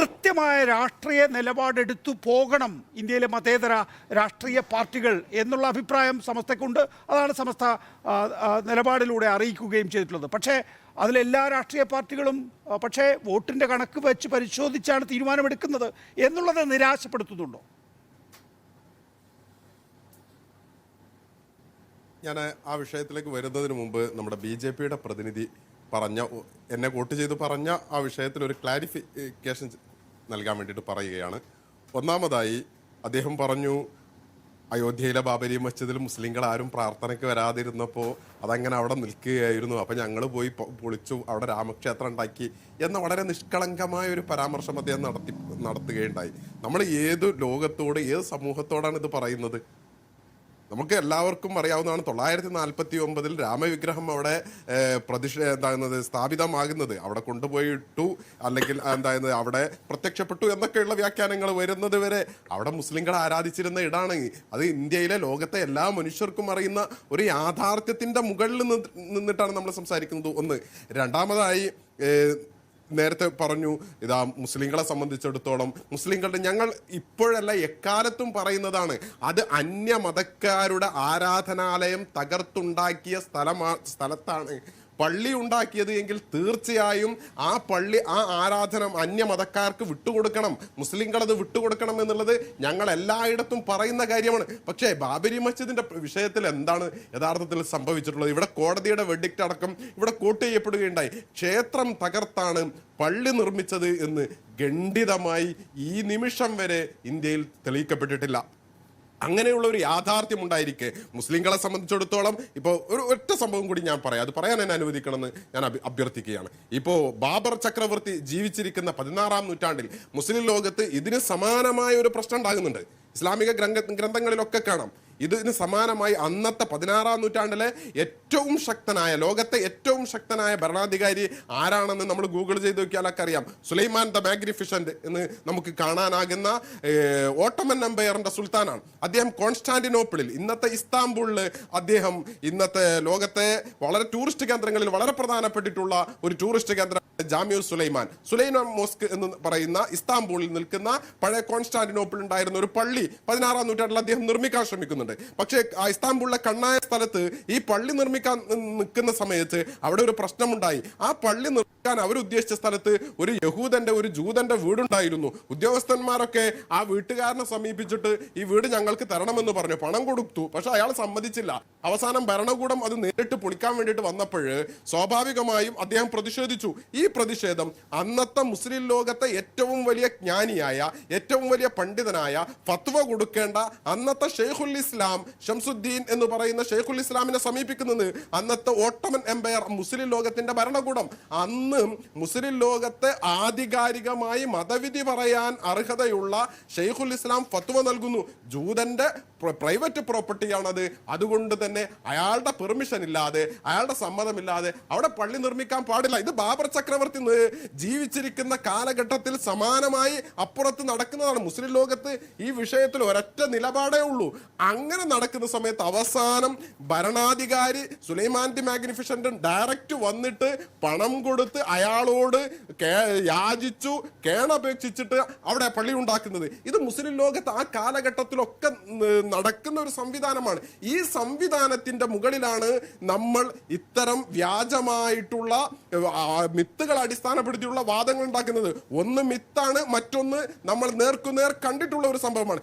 കൃത്യമായ രാഷ്ട്രീയ നിലപാടെടുത്തു പോകണം ഇന്ത്യയിലെ മതേതര രാഷ്ട്രീയ പാർട്ടികൾ എന്നുള്ള അഭിപ്രായം സമസ്തക്കുണ്ട്. അതാണ് സമസ്ത നിലപാടിലൂടെ അറിയിക്കുകയും ചെയ്തിട്ടുള്ളത്. പക്ഷേ അതിലെല്ലാ രാഷ്ട്രീയ പാർട്ടികളും പക്ഷേ വോട്ടിൻ്റെ കണക്ക് വെച്ച് പരിശോധിച്ചാണ് തീരുമാനമെടുക്കുന്നത് എന്നുള്ളത് നിരാശപ്പെടുത്തുന്നുണ്ടോ? ഞാൻ ആ വിഷയത്തിലേക്ക് വരുന്നതിന് മുമ്പ് നമ്മുടെ BJPയുടെ പ്രതിനിധി എന്നെ വോട്ട് ചെയ്ത് പറഞ്ഞ ആ വിഷയത്തിൽ ഒരു ക്ലാരിഫിക്കേഷൻ നൽകാൻ വേണ്ടിയിട്ട് പറയുകയാണ്. ഒന്നാമതായി അദ്ദേഹം പറഞ്ഞു, അയോധ്യയിലെ ബാബരി മസ്ജിദിൽ മുസ്ലിങ്ങൾ ആരും പ്രാർത്ഥനയ്ക്ക് വരാതിരുന്നപ്പോൾ അതങ്ങനെ അവിടെ നിൽക്കുകയായിരുന്നു, അപ്പം ഞങ്ങൾ പോയി പൊളിച്ചു, അവിടെ രാമക്ഷേത്രം ഉണ്ടാക്കി എന്ന വളരെ നിഷ്കളങ്കമായ ഒരു പരാമർശം അദ്ദേഹം നടത്തുകയുണ്ടായി. നമ്മൾ ഏത് ലോകത്തോട്, ഏത് സമൂഹത്തോടാണ് ഇത് പറയുന്നത്? നമുക്ക് എല്ലാവർക്കും അറിയാവുന്നതാണ് 949 രാമവിഗ്രഹം അവിടെ സ്ഥാപിതമാകുന്നത്, അവിടെ കൊണ്ടുപോയി ഇട്ടു, അല്ലെങ്കിൽ അവിടെ പ്രത്യക്ഷപ്പെട്ടു എന്നൊക്കെയുള്ള വ്യാഖ്യാനങ്ങൾ വരുന്നത് വരെ അവിടെ മുസ്ലിങ്ങൾ ആരാധിച്ചിരുന്ന ഇടാണ്. അത് ഇന്ത്യയിലെ ലോകത്തെ എല്ലാ മനുഷ്യർക്കും അറിയുന്ന ഒരു യാഥാർത്ഥ്യത്തിന്റെ മുകളിൽ നിന്നിട്ടാണ് നമ്മൾ സംസാരിക്കുന്നത്. ഒന്ന്. രണ്ടാമതായി നേരത്തെ പറഞ്ഞു, ഇതാ മുസ്ലിങ്ങളെ സംബന്ധിച്ചിടത്തോളം ഞങ്ങൾ ഇപ്പോഴല്ല എക്കാലത്തും പറയുന്നതാണ്, അത് അന്യമതക്കാരുടെ ആരാധനാലയം തകർത്തുണ്ടാക്കിയ സ്ഥലത്താണ് പള്ളി ഉണ്ടാക്കിയത് എങ്കിൽ തീർച്ചയായും ആ പള്ളി, ആ ആരാധന അന്യമതക്കാർക്ക് വിട്ടുകൊടുക്കണം, മുസ്ലിങ്ങൾ അത് വിട്ടുകൊടുക്കണം എന്നുള്ളത് ഞങ്ങൾ എല്ലായിടത്തും പറയുന്ന കാര്യമാണ്. പക്ഷേ ബാബരി മസ്ജിദിന്റെ വിഷയത്തിൽ എന്താണ് യഥാർത്ഥത്തിൽ സംഭവിച്ചിട്ടുള്ളത്? ഇവിടെ കോടതിയുടെ വെർഡിക്റ്റ് അടക്കം ഇവിടെ കോട്ട് ചെയ്യപ്പെടുകയുണ്ടായി. ക്ഷേത്രം തകർത്താണ് പള്ളി നിർമ്മിച്ചത് എന്ന് ഖണ്ഡിതമായി ഈ നിമിഷം വരെ ഇന്ത്യയിൽ തെളിയിക്കപ്പെട്ടിട്ടില്ല. അങ്ങനെയുള്ള ഒരു യാഥാർത്ഥ്യം ഉണ്ടായിരിക്കെ മുസ്ലിങ്ങളെ സംബന്ധിച്ചിടത്തോളം ഇപ്പോൾ ഒരു ഒറ്റ സംഭവം കൂടി ഞാൻ പറയാം, അത് പറയാൻ എന്നെ അനുവദിക്കണമെന്ന് ഞാൻ അഭ്യർത്ഥിക്കുകയാണ്. ഇപ്പോൾ ബാബർ ചക്രവർത്തി ജീവിച്ചിരിക്കുന്ന 16-ാം നൂറ്റാണ്ടിൽ മുസ്ലിം ലോകത്ത് ഇതിന് സമാനമായ ഒരു പ്രശ്നം ഉണ്ടാകുന്നുണ്ട്. ഇസ്ലാമിക ഗ്രന്ഥങ്ങളിലൊക്കെ കാണാം. ഇതിന് സമാനമായി അന്നത്തെ 16-ാം നൂറ്റാണ്ടിലെ ഏറ്റവും ശക്തനായ, ലോകത്തെ ഏറ്റവും ശക്തനായ ഭരണാധികാരി ആരാണെന്ന് നമ്മൾ ഗൂഗിൾ ചെയ്ത് നോക്കിയാലൊക്കെ അറിയാം. സുലൈമാൻ ദ മാഗ്നിഫിഷന്റ് എന്ന് നമുക്ക് കാണാനാകുന്ന ഓട്ടോമൻ എംപയറിന്റെ സുൽത്താനാണ്. അദ്ദേഹം കോൺസ്റ്റാന്റിനോപ്പിളിൽ, ഇന്നത്തെ ഇസ്താംബുളിൽ, അദ്ദേഹം ഇന്നത്തെ ലോകത്തെ വളരെ ടൂറിസ്റ്റ് കേന്ദ്രങ്ങളിൽ വളരെ പ്രധാനപ്പെട്ടിട്ടുള്ള ഒരു ടൂറിസ്റ്റ് കേന്ദ്രം ജാമിഉ സുലൈമാൻ മോസ്ക് എന്ന് പറയുന്ന ഇസ്താംബൂളിൽ നിൽക്കുന്ന പഴയ കോൺസ്റ്റാന്റിനോപ്പിൾ ഉണ്ടായിരുന്ന ഒരു പള്ളി 16-ാം നൂറ്റാണ്ടിൽ അദ്ദേഹം നിർമ്മിക്കാൻ ശ്രമിക്കുന്നുണ്ട്. പക്ഷേ ആ കണ്ണായ സ്ഥലത്ത് ഈ പള്ളി നിർമ്മിക്കാൻ നിൽക്കുന്ന സമയത്ത് അവിടെ ഒരു പ്രശ്നമുണ്ടായി. ആ പള്ളി നിർമ്മിക്കാൻ അവരുദ്ദേശിച്ച സ്ഥലത്ത് ഒരു യഹൂദന്റെ, ഒരു ജൂതന്റെ വീടുണ്ടായിരുന്നു. ഉദ്യോഗസ്ഥന്മാരൊക്കെ ആ വീട്ടുകാരനെ സമീപിച്ചിട്ട് ഈ വീട് ഞങ്ങൾക്ക് തരണമെന്ന് പറഞ്ഞു, പണം കൊടുത്തു. പക്ഷെ അയാൾ സമ്മതിച്ചില്ല. അവസാനം ഭരണകൂടം അത് നേരിട്ട് പൊളിക്കാൻ വേണ്ടിയിട്ട് വന്നപ്പോൾ സ്വാഭാവികമായും അദ്ദേഹം പ്രതിഷേധിച്ചു. ഈ പ്രതിഷേധം അന്നത്തെ മുസ്ലിം ലോകത്തെ ഏറ്റവും വലിയ ജ്ഞാനിയായ, ഏറ്റവും വലിയ പണ്ഡിതനായ, ഫത്വ കൊടുക്കേണ്ട അന്നത്തെ ഷെയ്ഖുൽ ഇസ്ലാം ഷംസുദ്ദീൻ എന്ന് പറയുന്ന ഷെയ്ഖുൽ ഇസ്ലാമിനെ സമീപിക്കുന്നത് അന്നത്തെ ഓട്ടോമൻ എംപയർ, മുസ്ലിം ലോകത്തിന്റെ ഭരണകൂടം. അന്ന് മുസ്ലിം ലോകത്തെ ആധികാരികമായി മതവിധി പറയാൻ അർഹതയുള്ള ഷെയ്ഖുൽ ഇസ്ലാം ഫത്വ നൽകുന്നു. ജൂതന്റെ പ്രൈവറ്റ് പ്രോപ്പർട്ടിയാണത്, അതുകൊണ്ട് തന്നെ അയാളുടെ പെർമിഷൻ ഇല്ലാതെ, അയാളുടെ സമ്മതമില്ലാതെ അവിടെ പള്ളി നിർമ്മിക്കാൻ പാടില്ല. ഇത് ബാബർ ചക്രവർത്തി ജീവിച്ചിരിക്കുന്ന കാലഘട്ടത്തിൽ സമാനമായി അപ്പുറത്ത് നടക്കുന്നതാണ്. മുസ്ലിം ലോകത്ത് ഈ വിഷയത്തിൽ ഒരൊറ്റ നിലപാടേ ഉള്ളൂ. അങ്ങനെ നടക്കുന്ന സമയത്ത് അവസാനം ഭരണാധികാരി സുലൈമാൻ ദി മാഗ്നിഫിഷന്റ് ഡയറക്റ്റ് വന്നിട്ട് പണം കൊടുത്ത് അയാളോട് യാചിച്ചു, കേണപേക്ഷിച്ചിട്ട് അവിടെ പള്ളി ഉണ്ടാക്കുന്നത്. ഇത് മുസ്ലിം ലോകത്ത് ആ കാലഘട്ടത്തിലൊക്കെ നടക്കുന്ന ഒരു സംവിധാനമാണ്. ഈ സംവിധാനത്തിന്റെ മുകളിലാണ് നമ്മൾ ഇത്തരം വ്യാജമായിട്ടുള്ള മിത്തുകൾ അടിസ്ഥാനപ്പെടുത്തിയുള്ള വാദങ്ങൾ ഉണ്ടാക്കുന്നത്. ഒന്ന് മിത്താണ്, മറ്റൊന്ന് നമ്മൾ നേർക്കുനേർ കണ്ടിട്ടുള്ള ഒരു സംഭവമാണ്.